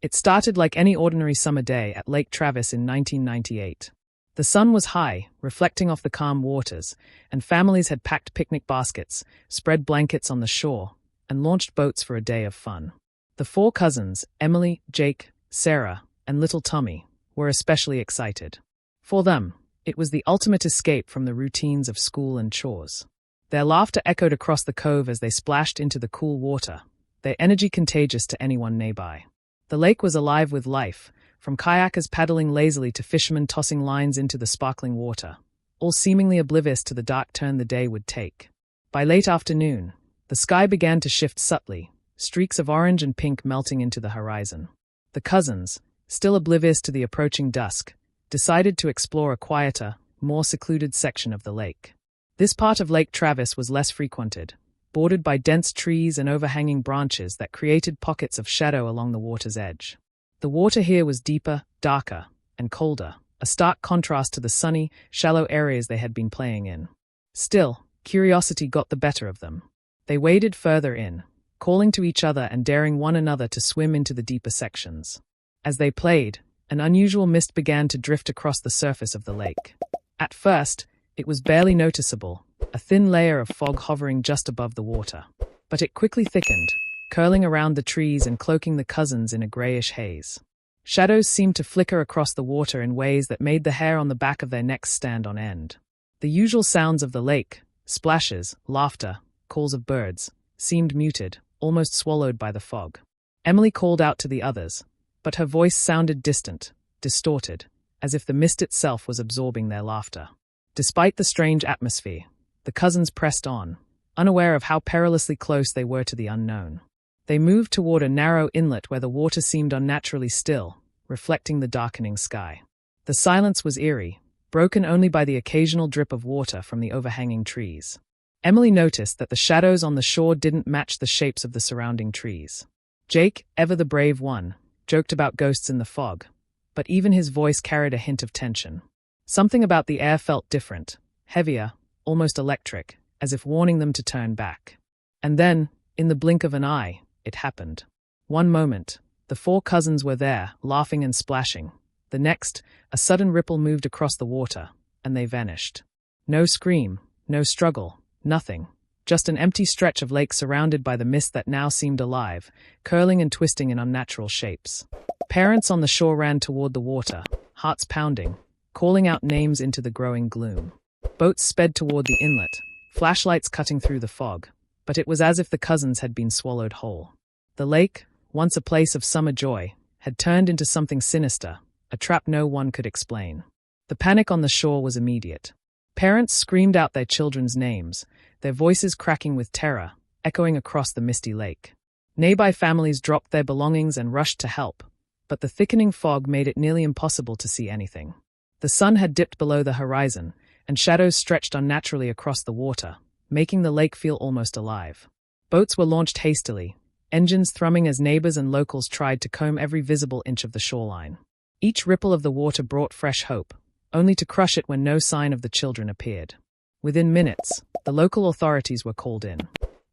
It started like any ordinary summer day at Lake Travis in 1998. The sun was high, reflecting off the calm waters, and families had packed picnic baskets, spread blankets on the shore, and launched boats for a day of fun. The four cousins, Emily, Jake, Sarah, and little Tommy, were especially excited. For them, it was the ultimate escape from the routines of school and chores. Their laughter echoed across the cove as they splashed into the cool water, their energy contagious to anyone nearby. The lake was alive with life, from kayakers paddling lazily to fishermen tossing lines into the sparkling water, all seemingly oblivious to the dark turn the day would take. By late afternoon, the sky began to shift subtly, streaks of orange and pink melting into the horizon. The cousins, still oblivious to the approaching dusk, decided to explore a quieter, more secluded section of the lake. This part of Lake Travis was less frequented, bordered by dense trees and overhanging branches that created pockets of shadow along the water's edge. The water here was deeper, darker, and colder, a stark contrast to the sunny, shallow areas they had been playing in. Still, curiosity got the better of them. They waded further in, calling to each other and daring one another to swim into the deeper sections. As they played, an unusual mist began to drift across the surface of the lake. At first, it was barely noticeable, a thin layer of fog hovering just above the water. But it quickly thickened, curling around the trees and cloaking the cousins in a grayish haze. Shadows seemed to flicker across the water in ways that made the hair on the back of their necks stand on end. The usual sounds of the lake, splashes, laughter, calls of birds, seemed muted, almost swallowed by the fog. Emily called out to the others, but her voice sounded distant, distorted, as if the mist itself was absorbing their laughter. Despite the strange atmosphere, the cousins pressed on, unaware of how perilously close they were to the unknown. They moved toward a narrow inlet where the water seemed unnaturally still, reflecting the darkening sky. The silence was eerie, broken only by the occasional drip of water from the overhanging trees. Emily noticed that the shadows on the shore didn't match the shapes of the surrounding trees. Jake, ever the brave one, joked about ghosts in the fog, but even his voice carried a hint of tension. Something about the air felt different, heavier, almost electric, as if warning them to turn back. And then, in the blink of an eye, it happened. One moment, the four cousins were there, laughing and splashing. The next, a sudden ripple moved across the water, and they vanished. No scream, no struggle, nothing. Just an empty stretch of lake surrounded by the mist that now seemed alive, curling and twisting in unnatural shapes. Parents on the shore ran toward the water, hearts pounding, calling out names into the growing gloom. Boats sped toward the inlet, flashlights cutting through the fog, but it was as if the cousins had been swallowed whole. The lake, once a place of summer joy, had turned into something sinister, a trap no one could explain. The panic on the shore was immediate. Parents screamed out their children's names, their voices cracking with terror, echoing across the misty lake. Nearby families dropped their belongings and rushed to help, but the thickening fog made it nearly impossible to see anything. The sun had dipped below the horizon, and shadows stretched unnaturally across the water, making the lake feel almost alive. Boats were launched hastily, engines thrumming as neighbors and locals tried to comb every visible inch of the shoreline. Each ripple of the water brought fresh hope, only to crush it when no sign of the children appeared. Within minutes, the local authorities were called in.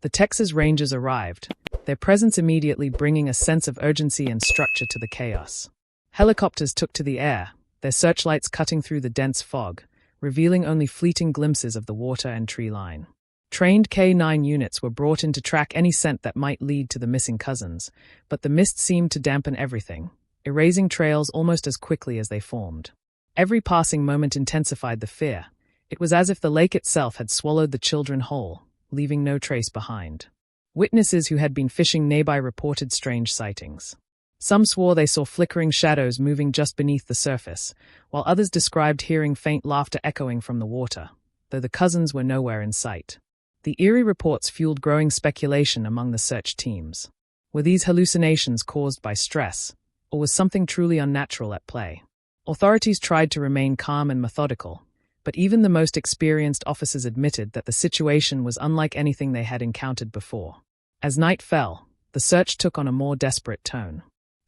The Texas Rangers arrived, their presence immediately bringing a sense of urgency and structure to the chaos. Helicopters took to the air, their searchlights cutting through the dense fog, revealing only fleeting glimpses of the water and tree line. Trained K-9 units were brought in to track any scent that might lead to the missing cousins, but the mist seemed to dampen everything, erasing trails almost as quickly as they formed. Every passing moment intensified the fear. It was as if the lake itself had swallowed the children whole, leaving no trace behind. Witnesses who had been fishing nearby reported strange sightings. Some swore they saw flickering shadows moving just beneath the surface, while others described hearing faint laughter echoing from the water, though the cousins were nowhere in sight. The eerie reports fueled growing speculation among the search teams. Were these hallucinations caused by stress, or was something truly unnatural at play? Authorities tried to remain calm and methodical, but even the most experienced officers admitted that the situation was unlike anything they had encountered before. As night fell, the search took on a more desperate tone.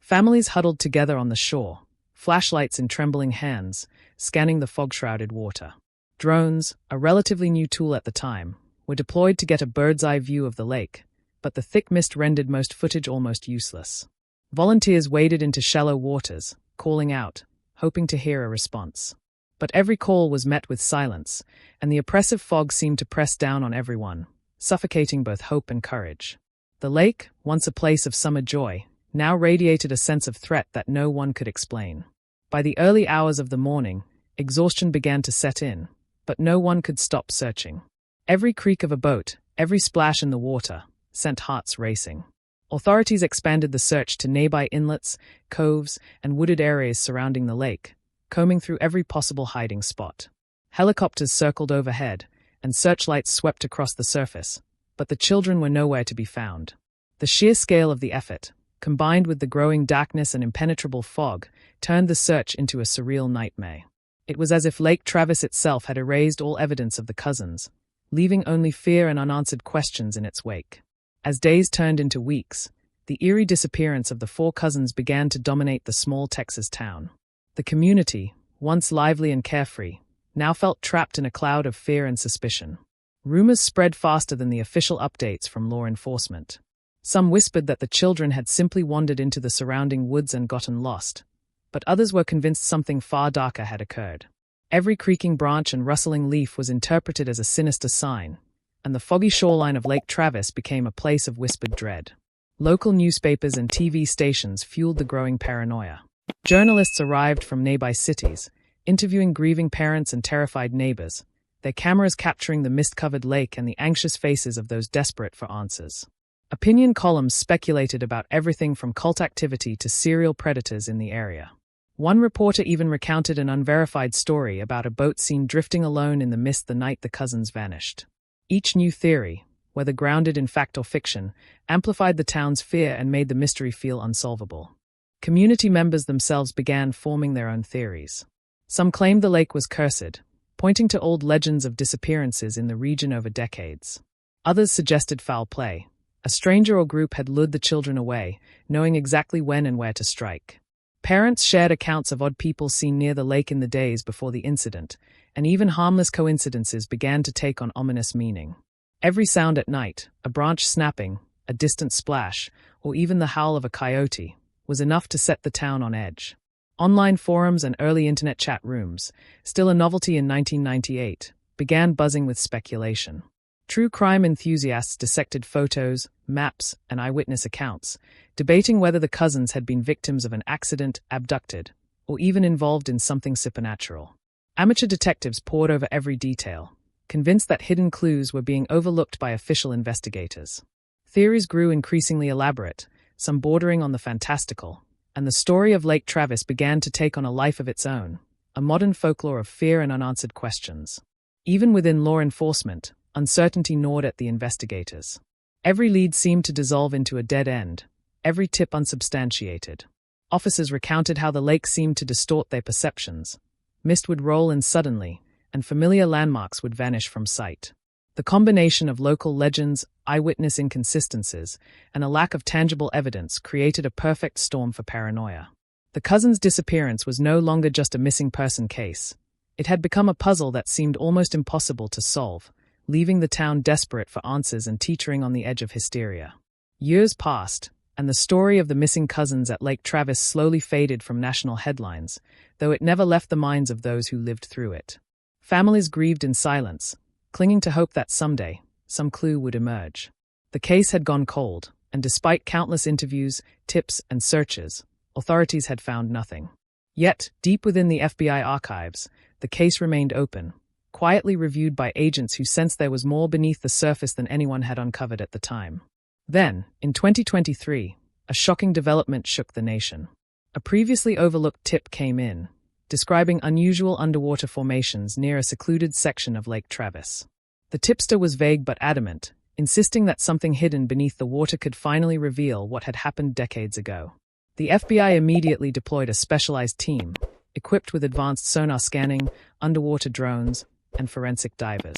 Families huddled together on the shore, flashlights in trembling hands, scanning the fog-shrouded water. Drones, a relatively new tool at the time, were deployed to get a bird's-eye view of the lake, but the thick mist rendered most footage almost useless. Volunteers waded into shallow waters, calling out, hoping to hear a response. But every call was met with silence, and the oppressive fog seemed to press down on everyone, suffocating both hope and courage. The lake, once a place of summer joy, now radiated a sense of threat that no one could explain. By the early hours of the morning, exhaustion began to set in, but no one could stop searching. Every creak of a boat, every splash in the water, sent hearts racing. Authorities expanded the search to nearby inlets, coves, and wooded areas surrounding the lake, combing through every possible hiding spot. Helicopters circled overhead, and searchlights swept across the surface, but the children were nowhere to be found. The sheer scale of the effort, combined with the growing darkness and impenetrable fog, turned the search into a surreal nightmare. It was as if Lake Travis itself had erased all evidence of the cousins, leaving only fear and unanswered questions in its wake. As days turned into weeks, the eerie disappearance of the four cousins began to dominate the small Texas town. The community, once lively and carefree, now felt trapped in a cloud of fear and suspicion. Rumors spread faster than the official updates from law enforcement. Some whispered that the children had simply wandered into the surrounding woods and gotten lost, but others were convinced something far darker had occurred. Every creaking branch and rustling leaf was interpreted as a sinister sign, and the foggy shoreline of Lake Travis became a place of whispered dread. Local newspapers and TV stations fueled the growing paranoia. Journalists arrived from nearby cities, interviewing grieving parents and terrified neighbors, their cameras capturing the mist-covered lake and the anxious faces of those desperate for answers. Opinion columns speculated about everything from cult activity to serial predators in the area. One reporter even recounted an unverified story about a boat seen drifting alone in the mist the night the cousins vanished. Each new theory, whether grounded in fact or fiction, amplified the town's fear and made the mystery feel unsolvable. Community members themselves began forming their own theories. Some claimed the lake was cursed, pointing to old legends of disappearances in the region over decades. Others suggested foul play. A stranger or group had lured the children away, knowing exactly when and where to strike. Parents shared accounts of odd people seen near the lake in the days before the incident, and even harmless coincidences began to take on ominous meaning. Every sound at night, a branch snapping, a distant splash, or even the howl of a coyote, was enough to set the town on edge. Online forums and early internet chat rooms, still a novelty in 1998, began buzzing with speculation. True crime enthusiasts dissected photos, maps, and eyewitness accounts, debating whether the cousins had been victims of an accident, abducted, or even involved in something supernatural. Amateur detectives pored over every detail, convinced that hidden clues were being overlooked by official investigators. Theories grew increasingly elaborate, some bordering on the fantastical, and the story of Lake Travis began to take on a life of its own, a modern folklore of fear and unanswered questions. Even within law enforcement, uncertainty gnawed at the investigators. Every lead seemed to dissolve into a dead end, every tip unsubstantiated. Officers recounted how the lake seemed to distort their perceptions. Mist would roll in suddenly, and familiar landmarks would vanish from sight. The combination of local legends, eyewitness inconsistencies, and a lack of tangible evidence created a perfect storm for paranoia. The cousins' disappearance was no longer just a missing person case. It had become a puzzle that seemed almost impossible to solve, leaving the town desperate for answers and teetering on the edge of hysteria. Years passed, and the story of the missing cousins at Lake Travis slowly faded from national headlines, though it never left the minds of those who lived through it. Families grieved in silence, clinging to hope that someday, some clue would emerge. The case had gone cold, and despite countless interviews, tips, and searches, authorities had found nothing. Yet, deep within the FBI archives, the case remained open, quietly reviewed by agents who sensed there was more beneath the surface than anyone had uncovered at the time. Then, in 2023, a shocking development shook the nation. A previously overlooked tip came in, describing unusual underwater formations near a secluded section of Lake Travis. The tipster was vague but adamant, insisting that something hidden beneath the water could finally reveal what had happened decades ago. The FBI immediately deployed a specialized team, equipped with advanced sonar scanning, underwater drones, and forensic divers.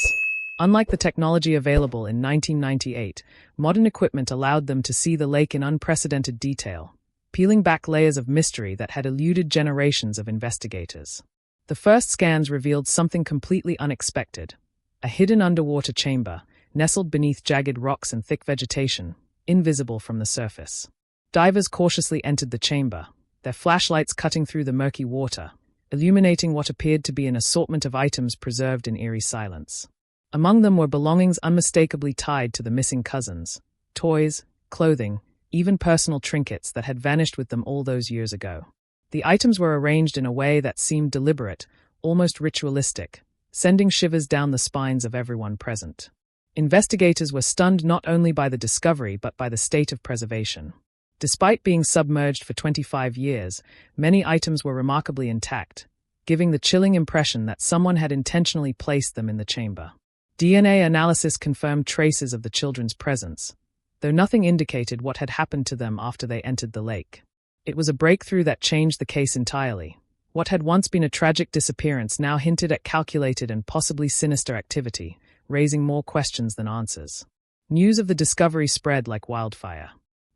Unlike the technology available in 1998, modern equipment allowed them to see the lake in unprecedented detail, peeling back layers of mystery that had eluded generations of investigators. The first scans revealed something completely unexpected: a hidden underwater chamber, nestled beneath jagged rocks and thick vegetation, invisible from the surface. Divers cautiously entered the chamber, their flashlights cutting through the murky water, illuminating what appeared to be an assortment of items preserved in eerie silence. Among them were belongings unmistakably tied to the missing cousins, toys, clothing, even personal trinkets that had vanished with them all those years ago. The items were arranged in a way that seemed deliberate, almost ritualistic, sending shivers down the spines of everyone present. Investigators were stunned not only by the discovery but by the state of preservation. Despite being submerged for 25 years, many items were remarkably intact, giving the chilling impression that someone had intentionally placed them in the chamber. DNA analysis confirmed traces of the children's presence, though nothing indicated what had happened to them after they entered the lake. It was a breakthrough that changed the case entirely. What had once been a tragic disappearance now hinted at calculated and possibly sinister activity, raising more questions than answers. News of the discovery spread like wildfire.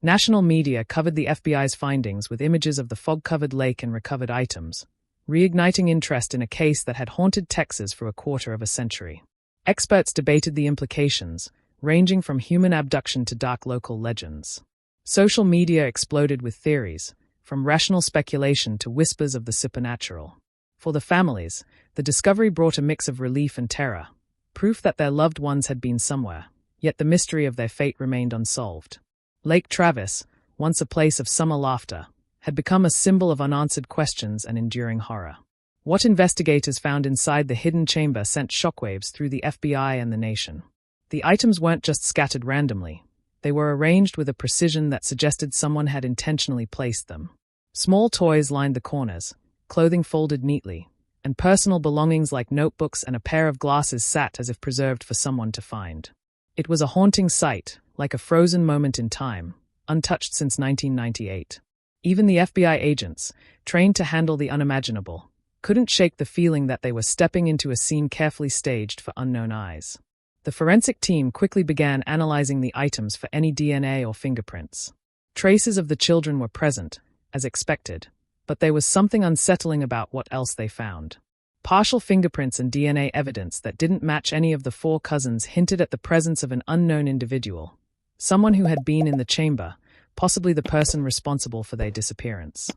National media covered the FBI's findings with images of the fog-covered lake and recovered items, reigniting interest in a case that had haunted Texas for a quarter of a century. Experts debated the implications, ranging from human abduction to dark local legends. Social media exploded with theories, from rational speculation to whispers of the supernatural. For the families, the discovery brought a mix of relief and terror, proof that their loved ones had been somewhere, yet the mystery of their fate remained unsolved. Lake Travis, once a place of summer laughter, had become a symbol of unanswered questions and enduring horror. What investigators found inside the hidden chamber sent shockwaves through the FBI and the nation. The items weren't just scattered randomly. They were arranged with a precision that suggested someone had intentionally placed them. Small toys lined the corners, clothing folded neatly, and personal belongings like notebooks and a pair of glasses sat as if preserved for someone to find. It was a haunting sight, like a frozen moment in time, untouched since 1998. Even the FBI agents, trained to handle the unimaginable, couldn't shake the feeling that they were stepping into a scene carefully staged for unknown eyes. The forensic team quickly began analyzing the items for any DNA or fingerprints. Traces of the children were present, as expected, but there was something unsettling about what else they found. Partial fingerprints and DNA evidence that didn't match any of the four cousins hinted at the presence of an unknown individual, someone who had been in the chamber, possibly the person responsible for their disappearance.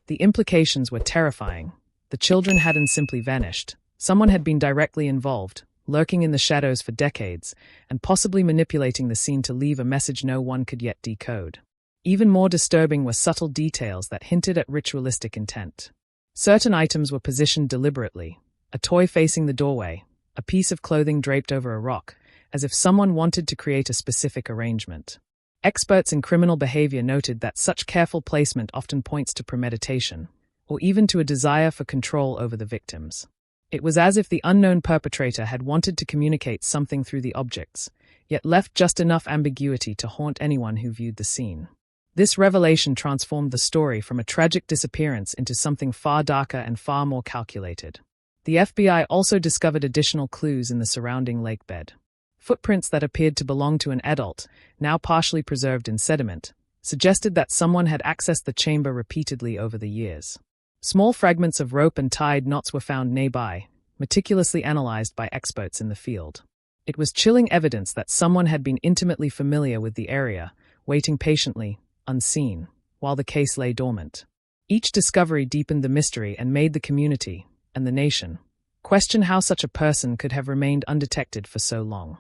The implications were terrifying. The children hadn't simply vanished. Someone had been directly involved, lurking in the shadows for decades, and possibly manipulating the scene to leave a message no one could yet decode. Even more disturbing were subtle details that hinted at ritualistic intent. Certain items were positioned deliberately, a toy facing the doorway, a piece of clothing draped over a rock, as if someone wanted to create a specific arrangement. Experts in criminal behavior noted that such careful placement often points to premeditation, or even to a desire for control over the victims. It was as if the unknown perpetrator had wanted to communicate something through the objects, yet left just enough ambiguity to haunt anyone who viewed the scene. This revelation transformed the story from a tragic disappearance into something far darker and far more calculated. The FBI also discovered additional clues in the surrounding lake bed. Footprints that appeared to belong to an adult, now partially preserved in sediment, suggested that someone had accessed the chamber repeatedly over the years. Small fragments of rope and tied knots were found nearby, meticulously analyzed by experts in the field. It was chilling evidence that someone had been intimately familiar with the area, waiting patiently, unseen, while the case lay dormant. Each discovery deepened the mystery and made the community, and the nation, question how such a person could have remained undetected for so long.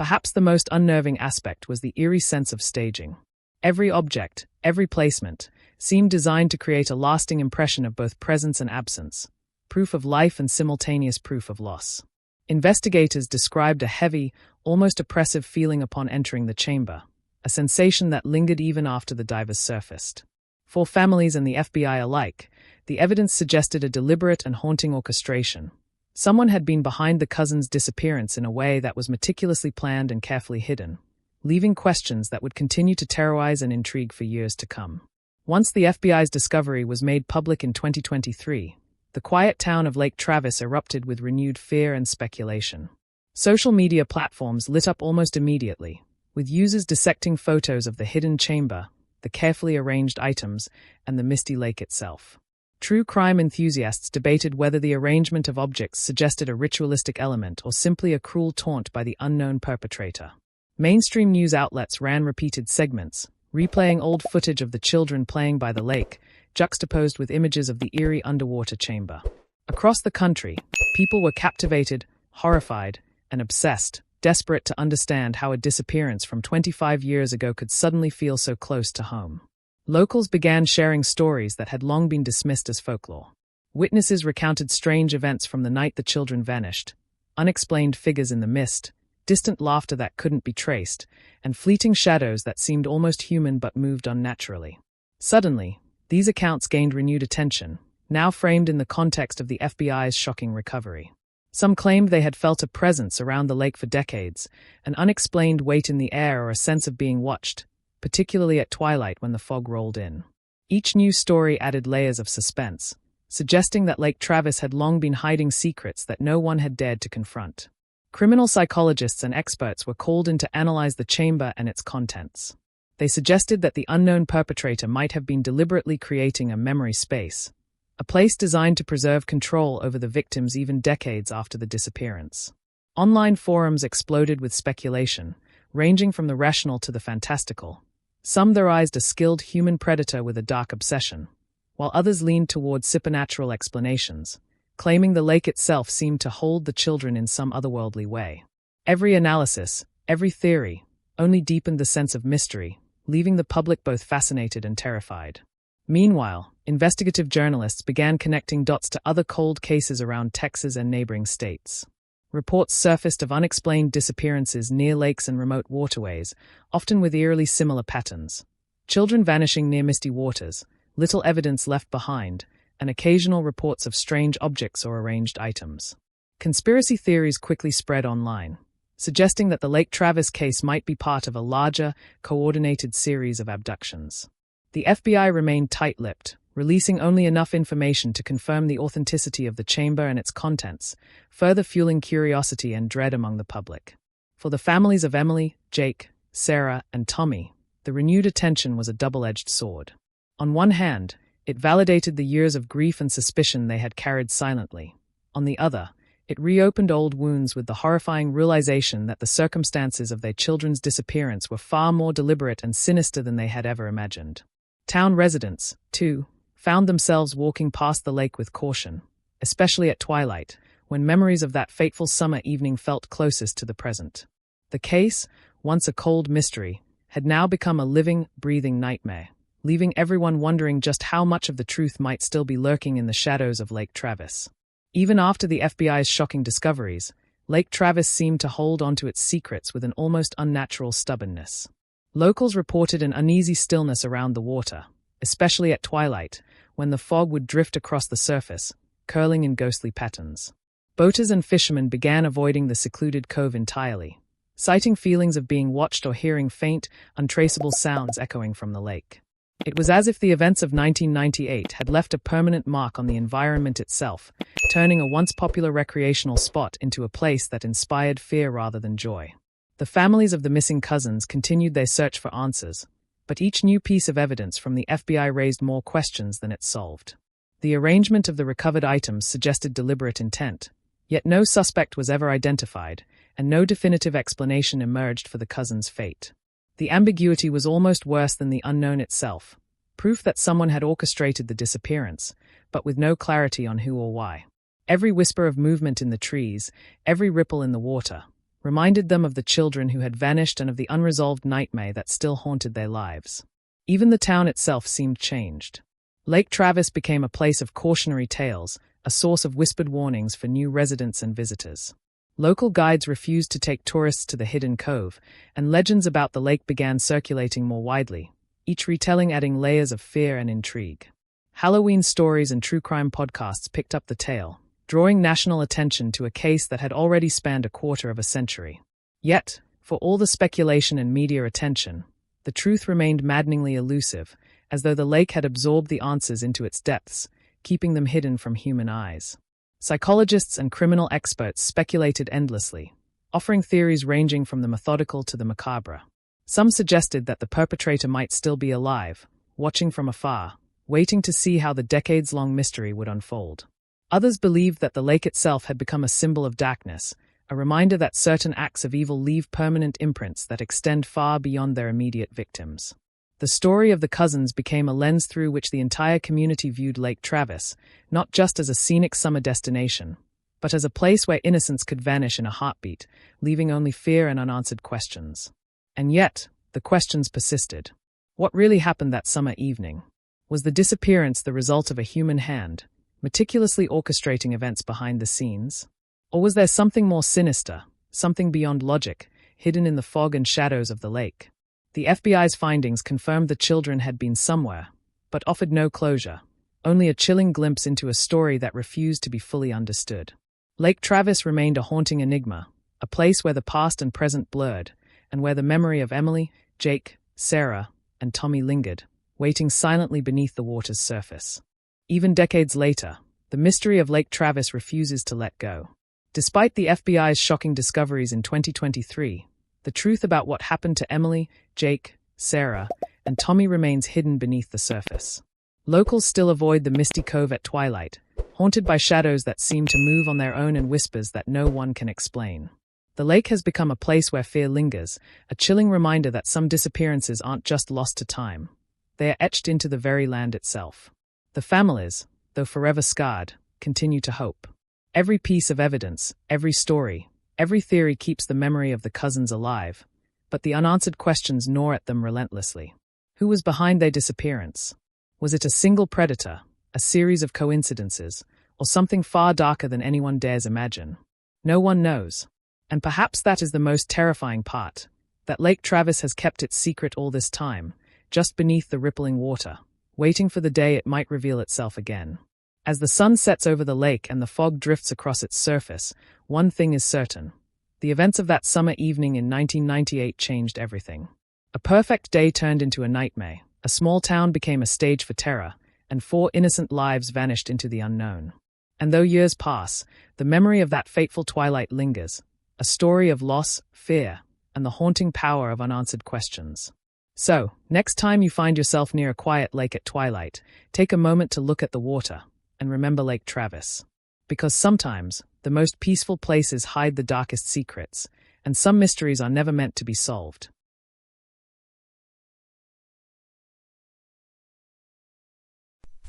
Perhaps the most unnerving aspect was the eerie sense of staging. Every object, every placement, seemed designed to create a lasting impression of both presence and absence, proof of life and simultaneous proof of loss. Investigators described a heavy, almost oppressive feeling upon entering the chamber, a sensation that lingered even after the divers surfaced. For families and the FBI alike, the evidence suggested a deliberate and haunting orchestration. Someone had been behind the cousins' disappearance in a way that was meticulously planned and carefully hidden, leaving questions that would continue to terrorize and intrigue for years to come. Once the FBI's discovery was made public in 2023, the quiet town of Lake Travis erupted with renewed fear and speculation. Social media platforms lit up almost immediately, with users dissecting photos of the hidden chamber, the carefully arranged items, and the misty lake itself. True crime enthusiasts debated whether the arrangement of objects suggested a ritualistic element or simply a cruel taunt by the unknown perpetrator. Mainstream news outlets ran repeated segments, replaying old footage of the children playing by the lake, juxtaposed with images of the eerie underwater chamber. Across the country, people were captivated, horrified, and obsessed, desperate to understand how a disappearance from 25 years ago could suddenly feel so close to home. Locals began sharing stories that had long been dismissed as folklore. Witnesses recounted strange events from the night the children vanished, unexplained figures in the mist, distant laughter that couldn't be traced, and fleeting shadows that seemed almost human but moved unnaturally. Suddenly, these accounts gained renewed attention, now framed in the context of the FBI's shocking recovery. Some claimed they had felt a presence around the lake for decades, an unexplained weight in the air or a sense of being watched, particularly at twilight when the fog rolled in. Each new story added layers of suspense, suggesting that Lake Travis had long been hiding secrets that no one had dared to confront. Criminal psychologists and experts were called in to analyze the chamber and its contents. They suggested that the unknown perpetrator might have been deliberately creating a memory space, a place designed to preserve control over the victims even decades after the disappearance. Online forums exploded with speculation, ranging from the rational to the fantastical. Some theorized a skilled human predator with a dark obsession, while others leaned towards supernatural explanations, claiming the lake itself seemed to hold the children in some otherworldly way. Every analysis, every theory, only deepened the sense of mystery, leaving the public both fascinated and terrified. Meanwhile, investigative journalists began connecting dots to other cold cases around Texas and neighboring states. Reports surfaced of unexplained disappearances near lakes and remote waterways, often with eerily similar patterns. Children vanishing near misty waters, little evidence left behind, and occasional reports of strange objects or arranged items. Conspiracy theories quickly spread online, suggesting that the Lake Travis case might be part of a larger, coordinated series of abductions. The FBI remained tight-lipped, releasing only enough information to confirm the authenticity of the chamber and its contents, further fueling curiosity and dread among the public. For the families of Emily, Jake, Sarah, and Tommy, the renewed attention was a double-edged sword. On one hand, it validated the years of grief and suspicion they had carried silently. On the other, it reopened old wounds with the horrifying realization that the circumstances of their children's disappearance were far more deliberate and sinister than they had ever imagined. Town residents, too, found themselves walking past the lake with caution, especially at twilight, when memories of that fateful summer evening felt closest to the present. The case, once a cold mystery, had now become a living, breathing nightmare, leaving everyone wondering just how much of the truth might still be lurking in the shadows of Lake Travis. Even after the FBI's shocking discoveries, Lake Travis seemed to hold onto its secrets with an almost unnatural stubbornness. Locals reported an uneasy stillness around the water, especially at twilight, when the fog would drift across the surface, curling in ghostly patterns. Boaters and fishermen began avoiding the secluded cove entirely, citing feelings of being watched or hearing faint, untraceable sounds echoing from the lake. It was as if the events of 1998 had left a permanent mark on the environment itself, turning a once popular recreational spot into a place that inspired fear rather than joy. The families of the missing cousins continued their search for answers, but each new piece of evidence from the FBI raised more questions than it solved. The arrangement of the recovered items suggested deliberate intent, yet no suspect was ever identified, and no definitive explanation emerged for the cousins' fate. The ambiguity was almost worse than the unknown itself, proof that someone had orchestrated the disappearance, but with no clarity on who or why. Every whisper of movement in the trees, every ripple in the water, reminded them of the children who had vanished and of the unresolved nightmare that still haunted their lives. Even the town itself seemed changed. Lake Travis became a place of cautionary tales, a source of whispered warnings for new residents and visitors. Local guides refused to take tourists to the hidden cove, and legends about the lake began circulating more widely, each retelling adding layers of fear and intrigue. Halloween stories and true crime podcasts picked up the tale, drawing national attention to a case that had already spanned a quarter of a century. Yet, for all the speculation and media attention, the truth remained maddeningly elusive, as though the lake had absorbed the answers into its depths, keeping them hidden from human eyes. Psychologists and criminal experts speculated endlessly, offering theories ranging from the methodical to the macabre. Some suggested that the perpetrator might still be alive, watching from afar, waiting to see how the decades-long mystery would unfold. Others believed that the lake itself had become a symbol of darkness, a reminder that certain acts of evil leave permanent imprints that extend far beyond their immediate victims. The story of the cousins became a lens through which the entire community viewed Lake Travis, not just as a scenic summer destination, but as a place where innocence could vanish in a heartbeat, leaving only fear and unanswered questions. And yet, the questions persisted. What really happened that summer evening? Was the disappearance the result of a human hand, meticulously orchestrating events behind the scenes? Or was there something more sinister, something beyond logic, hidden in the fog and shadows of the lake? The FBI's findings confirmed the children had been somewhere, but offered no closure, only a chilling glimpse into a story that refused to be fully understood. Lake Travis remained a haunting enigma, a place where the past and present blurred, and where the memory of Emily, Jake, Sarah, and Tommy lingered, waiting silently beneath the water's surface. Even decades later, the mystery of Lake Travis refuses to let go. Despite the FBI's shocking discoveries in 2023, the truth about what happened to Emily, Jake, Sarah, and Tommy remains hidden beneath the surface. Locals still avoid the misty cove at Twilight, haunted by shadows that seem to move on their own and whispers that no one can explain. The lake has become a place where fear lingers, a chilling reminder that some disappearances aren't just lost to time. They are etched into the very land itself. The families, though forever scarred, continue to hope. Every piece of evidence, every story, every theory keeps the memory of the cousins alive, but the unanswered questions gnaw at them relentlessly. Who was behind their disappearance? Was it a single predator, a series of coincidences, or something far darker than anyone dares imagine? No one knows. And perhaps that is the most terrifying part, that Lake Travis has kept its secret all this time, just beneath the rippling water, waiting for the day it might reveal itself again. As the sun sets over the lake and the fog drifts across its surface, one thing is certain. The events of that summer evening in 1998 changed everything. A perfect day turned into a nightmare, a small town became a stage for terror, and 4 innocent lives vanished into the unknown. And though years pass, the memory of that fateful twilight lingers, a story of loss, fear, and the haunting power of unanswered questions. So, next time you find yourself near a quiet lake at twilight, take a moment to look at the water, and remember Lake Travis. Because sometimes, the most peaceful places hide the darkest secrets, and some mysteries are never meant to be solved.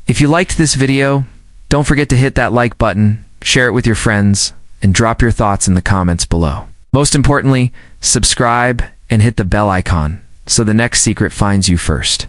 If you liked this video, don't forget to hit that like button, share it with your friends, and drop your thoughts in the comments below. Most importantly, subscribe and hit the bell icon so the next secret finds you first.